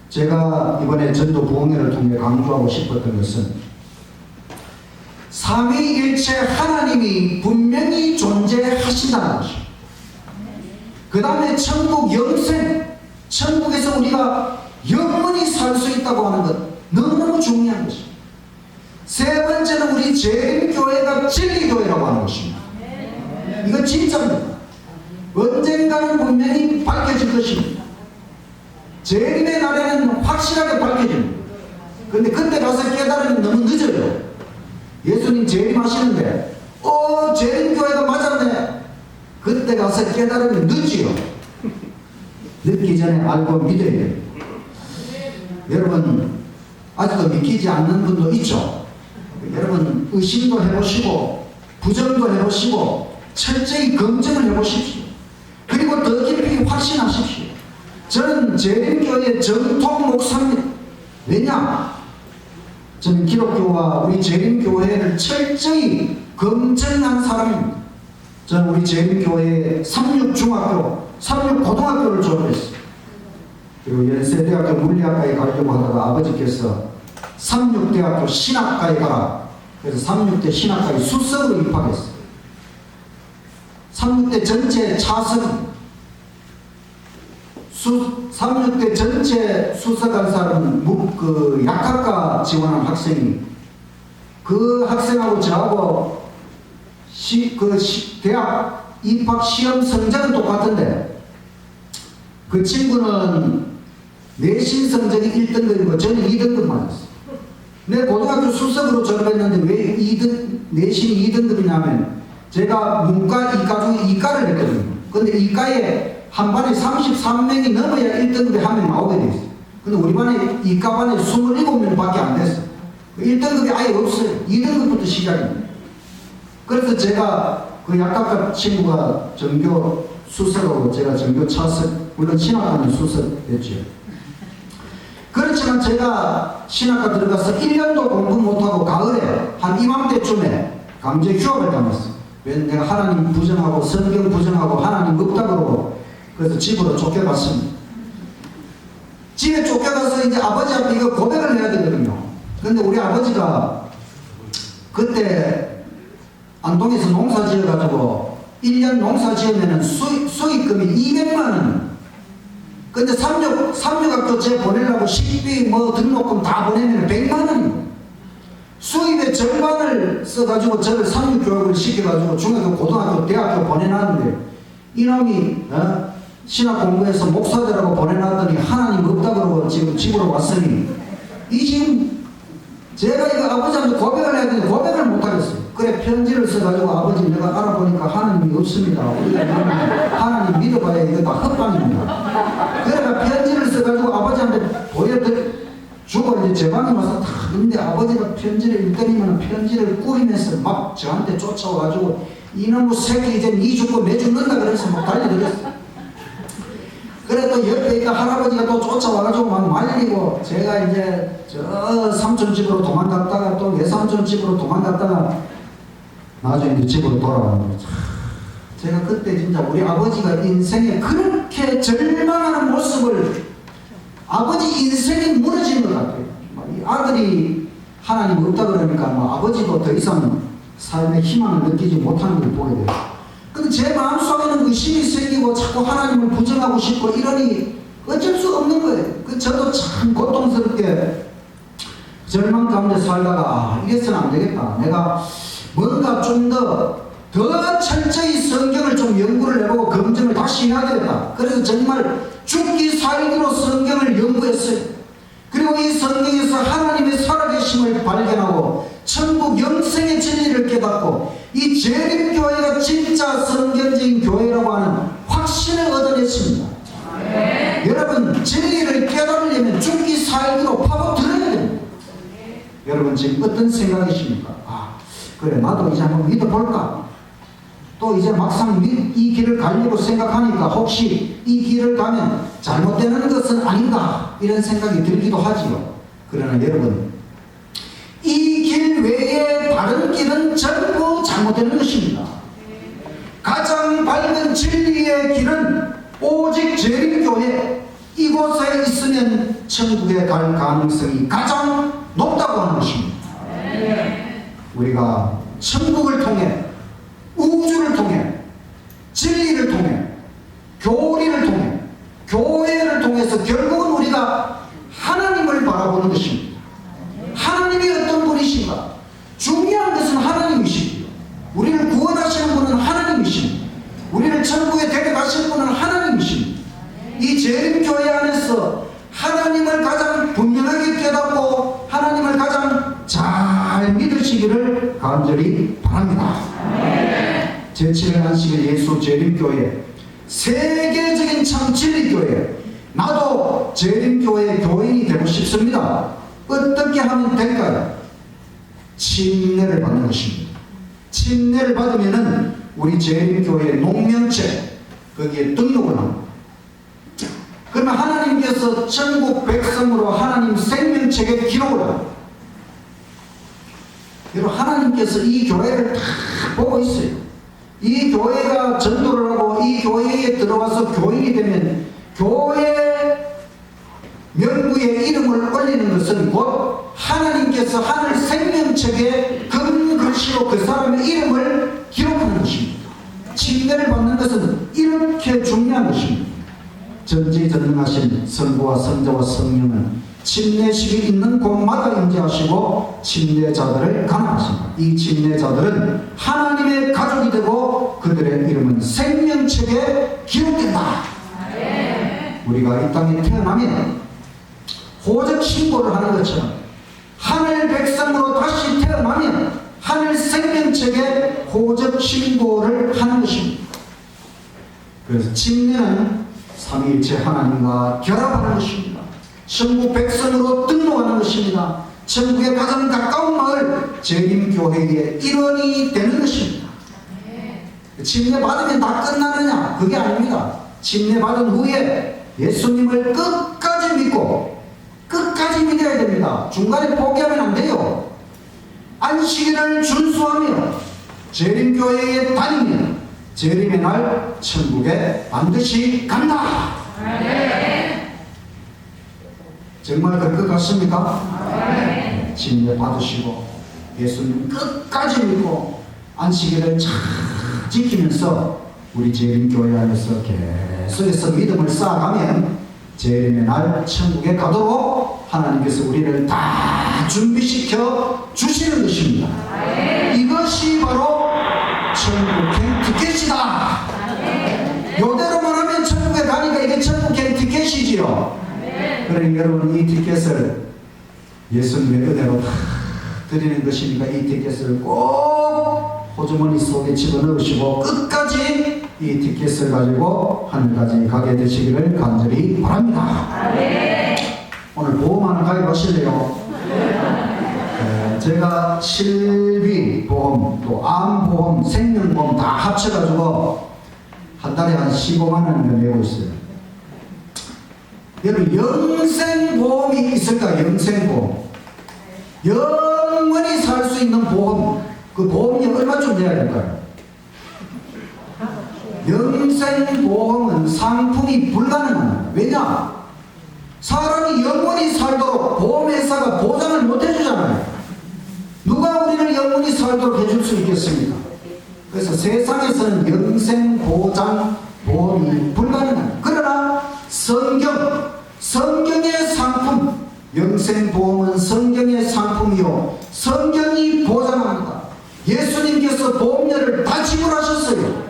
제가 이번에 전도 부흥회를 통해 강조하고 싶었던 것은 삼위일체 하나님이 분명히 존재하신다는 것입니다. 그 다음에 천국 영생, 천국에서 우리가 영원히 살 수 있다고 하는 것 너무너무 중요한 것입니다. 세 번째는 우리 재림교회가 진리교회라고 하는 것입니다. 이건 진짜입니다. 언젠가는 분명히 밝혀질 것입니다. 재림의 날에는 확실하게 밝혀집니다. 그런데 그때 가서 깨달으면 너무 늦어요. 예수님 재림하시는데 재림교회가 맞았네. 그때 가서 깨달으면 늦지요. 늦기 전에 알고 믿어야 돼요. 여러분 아직도 믿기지 않는 분도 있죠. 여러분 의심도 해보시고 부정도 해보시고 철저히 검증을 해보십시오. 그리고 더 깊이 확신하십시오. 저는 재림교회 정통 목사입니다. 왜냐? 저는 기독교와 우리 재림교회를 철저히 검증한 사람입니다. 저는 우리 재림교회 삼육중학교, 삼육고등학교를 졸업했어요. 그리고 연세대학교 물리학과에 가려고 하다가 아버지께서 삼육대학교 신학과에 가라. 그래서 삼육대 신학과에 수석으로 입학했어요. 삼육대 전체 차석, 삼육대 전체 수석한 사람은 그 약학과 지원한 학생이 그 학생하고 저하고 대학 입학 시험 성적은 똑같은데 그 친구는 내신 성적이 1등급이고 저는 2등급 맞았어요. 내 고등학교 수석으로 졸업했는데 왜 내신이 2등급이냐면 제가 문과, 이과 중에 이과를 했거든요. 근데 이과에 한 반에 33명이 넘어야 1등급에 한 명 나오게 돼 있어요. 근데 우리 반에 이과 반에 27명 밖에 안 됐어요. 1등급이 아예 없어요. 2등급부터 시작입니다. 그래서 제가 그 약학과 친구가 전교 수석하고 제가 전교 차석, 물론 신학과는 수석했죠. 그렇지만 제가 신학과 들어가서 1년도 공부 못하고 가을에 한 이맘때쯤에 강제 휴학을 당했어요. 왜냐면 내가 하나님 부정하고 성경 부정하고 하나님 없다고 그러고 그래서 집으로 쫓겨갔습니다. 집에 쫓겨가서 이제 아버지 앞에 이거 고백을 해야 되거든요. 근데 우리 아버지가 그때 안동에서 농사 지어가지고 1년 농사 지으면 수익금이 200만원. 근데 삼육학교 제 보내려고 식비 뭐 등록금 다 보내면 100만원입니다. 수입의 절반을 써가지고 저를 삼육교육을 시켜가지고 중학교, 고등학교, 대학교 보내놨는데 이놈이 신학 공부해서 목사들하고 보내놨더니 하나님 없다 그러고 지금 집으로 왔으니 이 지금 제가 이거 아버지한테 고백을 해야 되는데 고백을 못하겠어요. 그래 편지를 써가지고 아버지 내가 알아보니까 하나님이 없습니다. 우리가 하나님 믿어봐야 이거 다 헛방입니다. 그래가 편지를 써가지고 아버지한테 보여주고 이제 제 방에 와서 다 근데 아버지가 편지를 읽더니만 편지를 꾸리면서 막 저한테 쫓아와가지고 이놈의 새끼 이제 니 죽고 내 죽는다 그래서 막 달려들었어요. 그래 또 옆에 있던 할아버지가 또 쫓아와가지고 막 말리고, 제가 이제 저 삼촌 집으로 도망갔다가 또 외삼촌 집으로 도망갔다가 나중에 이제 집으로 돌아가는 거죠. 제가 그때 진짜 우리 아버지가 인생에 그렇게 절망하는 모습을, 아버지 인생이 무너진 것 같아요. 이 아들이 하나님 없다 그러니까 아버지도 더 이상 삶의 희망을 느끼지 못하는 걸 보게 돼요. 근데 제 마음속에는 의심이 생기고 자꾸 하나님을 부정하고 싶고 이러니 어쩔 수 없는 거예요. 저도 참 고통스럽게 절망 가운데 살다가 이래서는 안 되겠다. 내가 뭔가 좀 더 철저히 성경을 좀 연구를 해보고 검증을 다시 해야 되겠다. 그래서 정말 죽기 살기로 성경을 연구했어요. 그리고 이 성경에서 하나님의 살아계심을 발견하고 천국 영생의 진리를 깨닫고 이 재림교회가 진짜 성경적인 교회라고 하는 확신을 얻어냈습니다. 여러분, 진리를 깨달으려면 죽기 살기로 파고들어야 됩니다. 여러분 지금 어떤 생각이십니까? 그래 나도 이제 한번 믿어볼까? 또 이제 막상 이 길을 가려고 생각하니까 혹시 이 길을 가면 잘못되는 것은 아닌가 이런 생각이 들기도 하지요. 그러나 여러분, 이 길 외에 다른 길은 전부 잘못되는 것입니다. 가장 밝은 진리의 길은 오직 재림교회, 이곳에 있으면 천국에 갈 가능성이 가장 높다고 하는 것입니다. 우리가 천국을 통해, 우주를 통해, 진리를 통해, 교리를 통해, 교회를 통해서 결국은 우리가 하나님을 바라보는 것입니다. 하나님이 어떤 분이신가? 중요한 것은 하나님이시고요. 우리를 구원하시는 분은 하나님이십니다. 우리를 천국에 데려가실 분은 하나님이십니다. 이 재림교회 안에서 하나님을 가장 분명하게 깨닫고 하나님을 가장 잘 믿으시기를 간절히 바랍니다. 제7회 안식일 예수 재림교회, 세계적인 참 진리교회, 나도 재림교회 교인이 되고 싶습니다. 어떻게 하면 될까요? 침례를 받는 것입니다. 침례를 받으면은 우리 재림교회 농명체 거기에 등록을 합니다. 그러면 하나님께서 천국 백성으로 하나님 생명책에 기록을 합니다. 여러분, 하나님께서 이 교회를 다 보고 있어요. 이 교회가 전도를 하고 이 교회에 들어와서 교인이 되면 교회 명부에 이름을 올리는 것은 곧 하나님께서 하늘 생명책에 금 글씨로 그 사람의 이름을 기록하는 것입니다. 침례를 받는 것은 이렇게 중요한 것입니다. 전지전능하신 성부와 성자와 성령은 침례식이 있는 곳마다 임재하시고 침례자들을 간합하십니다. 이 침례자들은 하나님의 가족이 되고 그들의 이름은 생명책에 기록된다. 우리가 이 땅에 태어나면 호적 신고를 하는 것처럼 하늘 백성으로 다시 태어나면 하늘 생명책에 호적 신고를 하는 것입니다. 그래서 침례는 삼위일체 하나님과 결합하는 것입니다. 천국 백성으로 등록하는 것입니다. 천국의 가장 가까운 마을 재림교회의 일원이 되는 것입니다. 침례 받으면 다 끝나느냐? 그게 아닙니다. 침례 받은 후에 예수님을 끝까지 믿고 끝까지 믿어야 됩니다. 중간에 포기하면 안 돼요. 안식일을 준수하며 재림교회에 다니면 재림의 날 천국에 반드시 간다. 정말 그럴 것 같습니까? 침례 받으시고 예수님 끝까지 믿고 안식일을 잘 지키면서 우리 재림교회 안에서 계속해서 믿음을 쌓아가면 재림의 날 천국에 가도록 하나님께서 우리를 다 준비시켜 주시는 것입니다. 이것이 바로 천국행 티켓이다. 요대로만 하면 천국에 가니까 이게 천국행 티켓이지요. 그러니 여러분, 이 티켓을 예수님의 은혜로 다 드리는 것이니까 이 티켓을 꼭 호주머니 속에 집어넣으시고 끝까지 이 티켓을 가지고 하늘까지 가게 되시기를 간절히 바랍니다. 오늘 보험 하나 가입하실래요? 제가 실비 보험, 또 암보험, 생명보험 다 합쳐가지고 한 달에 한 15만 원을 내고 있어요. 여러분, 영생보험이 있을까요? 영생보험. 영원히 살 수 있는 보험. 그 보험이 얼마쯤 돼야 될까요? 영생보험은 상품이 불가능합니다. 왜냐? 사람이 영원히 살도록 보험회사가 보장을 못 해주잖아요. 누가 우리를 영원히 살도록 해줄 수 있겠습니까? 그래서 세상에서는 영생보장 보험이 불가능합니다. 그러나 성경의 상품, 영생보험은 성경의 상품이요 성경이 보장합니다. 예수님께서 보험료를 다 지불하셨어요.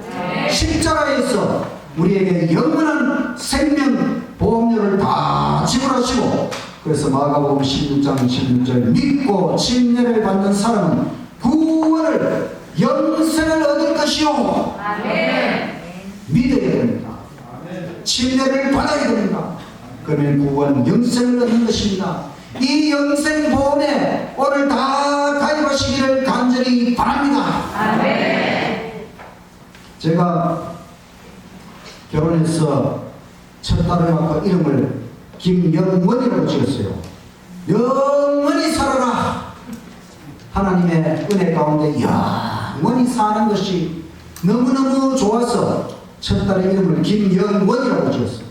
십자가에서 우리에게 영원한 생명 보험료를 다 지불하시고, 그래서 마가복음 16장 16절 믿고 침례를 받는 사람은 구원을 영생을 얻을 것이요. 믿어야 됩니다. 침례를 받아야 됩니다. 그러면 구원 영생을 얻는 것입니다. 이 영생보험에 오늘 다 가입하시기를 간절히 바랍니다. 제가 결혼해서 첫 딸을 낳고 이름을 김영원이라고 지었어요. 영원히 살아라. 하나님의 은혜 가운데 영원히 사는 것이 너무너무 좋아서 첫 딸의 이름을 김영원이라고 지었어요.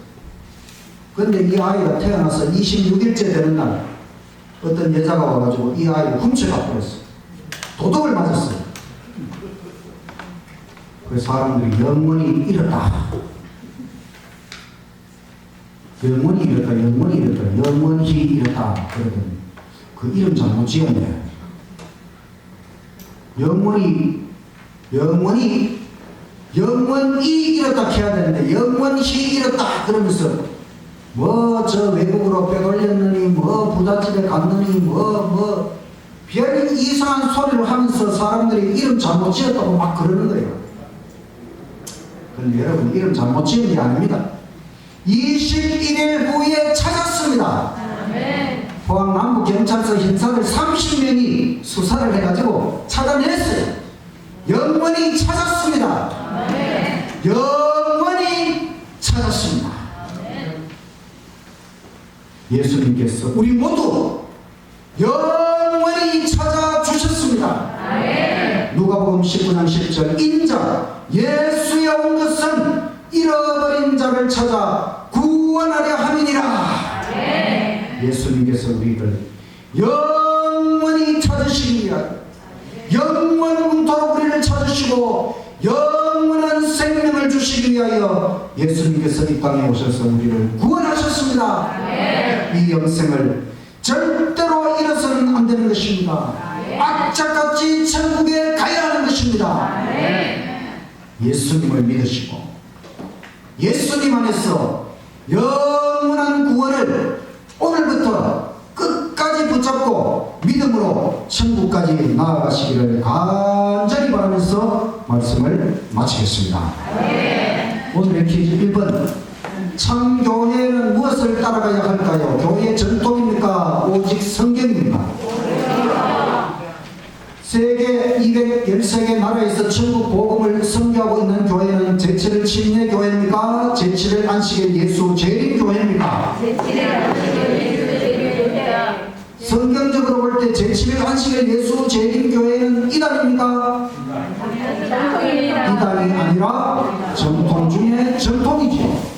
그런데 이 아이가 태어나서 26일째 되는 날 어떤 여자가 와가지고 이 아이를 훔쳐가 버렸어요. 도둑을 맞았어요. 그래서 사람들이 영원히 잃었다. 영원히 잃었다. 영원히 잃었다. 영원히 잃었다. 그러더니 그 이름 잘못 지었네. 영원히 잃었다 해야 되는데 영원히 잃었다 그러면서 뭐 저 외국으로 빼돌렸느니 뭐 부잣집에 갔느니 뭐 별 이상한 소리를 하면서 사람들이 이름 잘못 지었다고 막 그러는 거예요. 그런데 여러분, 이름 잘못 지은 게 아닙니다. 21일 후에 찾았습니다. 포항 남부경찰서 형사들 30명이 수사를 해가지고 찾아냈어요. 영원히 찾았습니다. 영원히 찾았습니다. 예수님께서 우리 모두 영원히 찾아주셨습니다. 누가복음 19장 10절 인자 예수에 온 것은 잃어버린 자를 찾아 구원하려 함이니라. 예수님께서 우리를 영원히 찾으시기 위하여 영원토록 우리를 찾으시고 영원한 생명을 주시기 위하여 예수님께서 이 땅에 오셔서 우리를 구원하셨습니다. 이 영생을 절대로 잃어서는 안 되는 것입니다. 악착같이 천국에 가야 하는 것입니다. 예수님을 믿으시고 예수님 안에서 영원한 구원을 오늘부터 끝까지 붙잡고 믿음으로 천국까지 나아가시기를 간절히 바라면서 말씀을 마치겠습니다. 오늘의 퀴즈 1번. 참 교회는 무엇을 따라가야 할까요? 교회 전통입니까? 오직 성경입니까? 세계 213개 나라에서 천국 복음을 선교하고 있는 교회는 제7일 침례 교회입니까? 제7일 안식일 예수 재림 교회입니까? 성경적으로 볼 때 제7일 안식일 예수 재림 교회는 이단입니까? 이단이 아니라 전통 중에 전통이죠.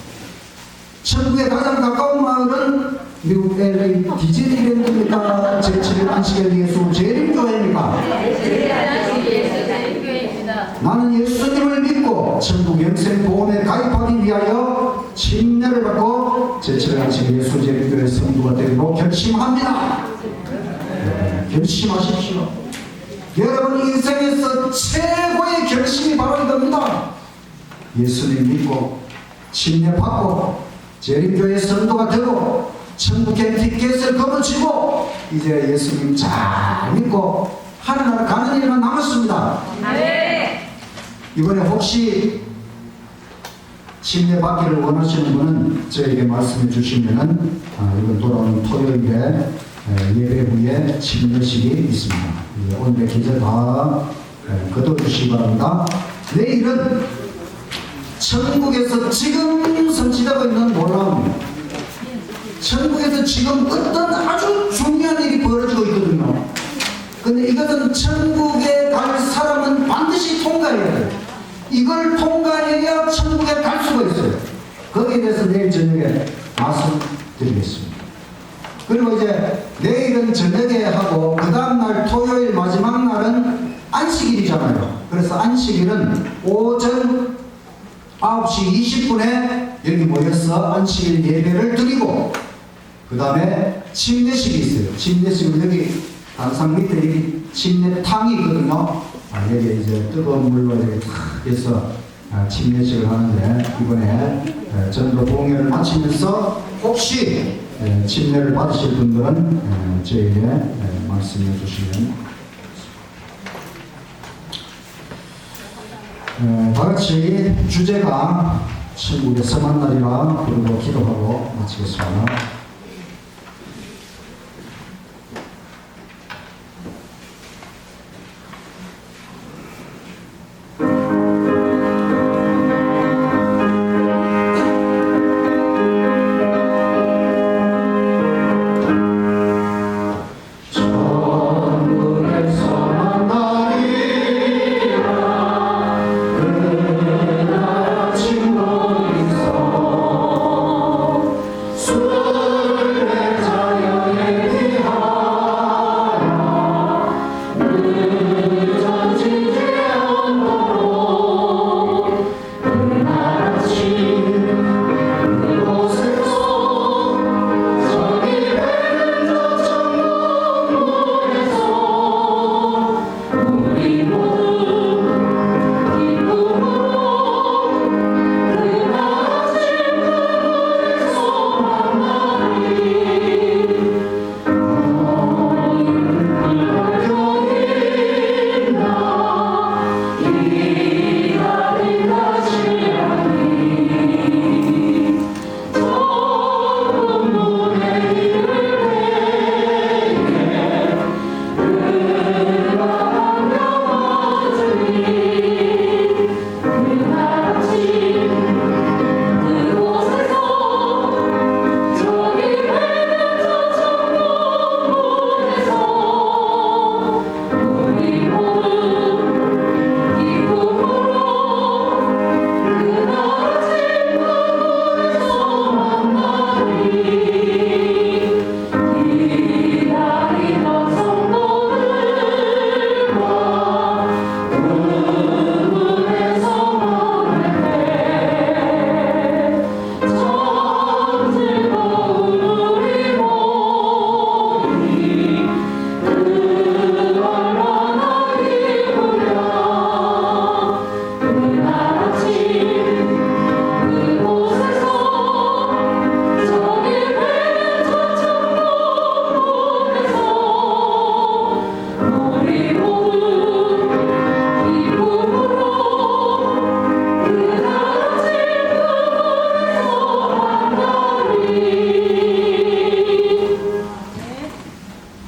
천국에 가장 가까운 마을은 미국 LA 디즈니랜드입니까? 제7일 안식일 예수 재림교회입니까? 나는 예수님을 믿고 천국 영생보험에 가입하기 위하여 침례를 받고 제7일 안식일 예수 재림교회 성도가 되기로 결심합니다. 결심하십시오. 여러분 인생에서 최고의 결심이 바로 이겁니다. 예수님 믿고 침례 받고 재림교회 성도가 되고 천국의 티켓을 거머쥐고 이제 예수님 잘 믿고 하늘나라 가는 일만 남았습니다. 이번에 혹시 침례 받기를 원하시는 분은 저에게 말씀해 주시면은 이번 돌아오는 토요일에 예배 후에 침례식이 있습니다. 오늘의 기절 다 거둬주시기 바랍니다. 내일은 천국에서 지금 성취되고 있는 놀라운 천국에서 지금 어떤 아주 중요한 일이 벌어지고 있거든요. 근데 이것은 천국에 갈 사람은 반드시 통과해야 돼요. 이걸 통과해야 천국에 갈 수가 있어요. 거기에 대해서 내일 저녁에 말씀드리겠습니다. 그리고 이제 내일은 저녁에 하고 그 다음날 토요일 마지막 날은 안식일이잖아요. 그래서 안식일은 오전 9시 20분에 여기 모여서 안식일 예배를 드리고 그 다음에 침례식이 있어요. 침례식은 여기 단상 밑에 여기 침례탕이 있거든요. 여기 이제 뜨거운 물로 이렇게 탁 해서 침례식을 하는데 이번에 전도 공연을 마치면서 혹시 침례를 받으실 분들은 저에게 말씀해 주시면 다같이 주제가 천국에서 만나리라 그리고 기도하고 마치겠습니다.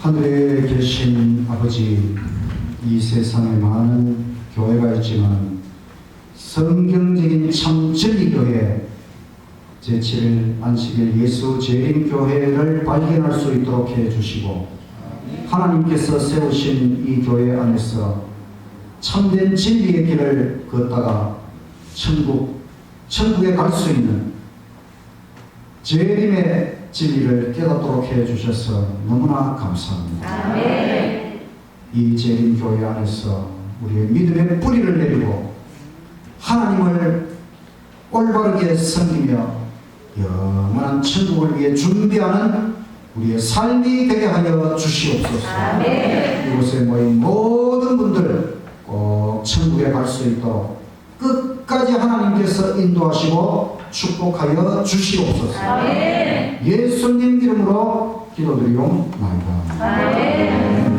하늘에 계신 아버지, 이 세상에 많은 교회가 있지만 성경적인 참 진리교회 제7일 안식일 예수 재림교회를 발견할 수 있도록 해주시고 하나님께서 세우신 이 교회 안에서 참된 진리의 길을 걷다가 천국에 갈 수 있는 재림의 진리를 깨닫도록 해주셔서 너무나 감사합니다. 아멘. 이 재림교회 안에서 우리의 믿음의 뿌리를 내리고 하나님을 올바르게 섬기며 영원한 천국을 위해 준비하는 우리의 삶이 되게 하여 주시옵소서. 아멘. 이곳에 모인 모든 분들 꼭 천국에 갈 수 있도록 끝까지 하나님께서 인도하시고 축복하여 주시옵소서. 아멘. 예수님 이름으로 기도드리옵나이다. 아멘.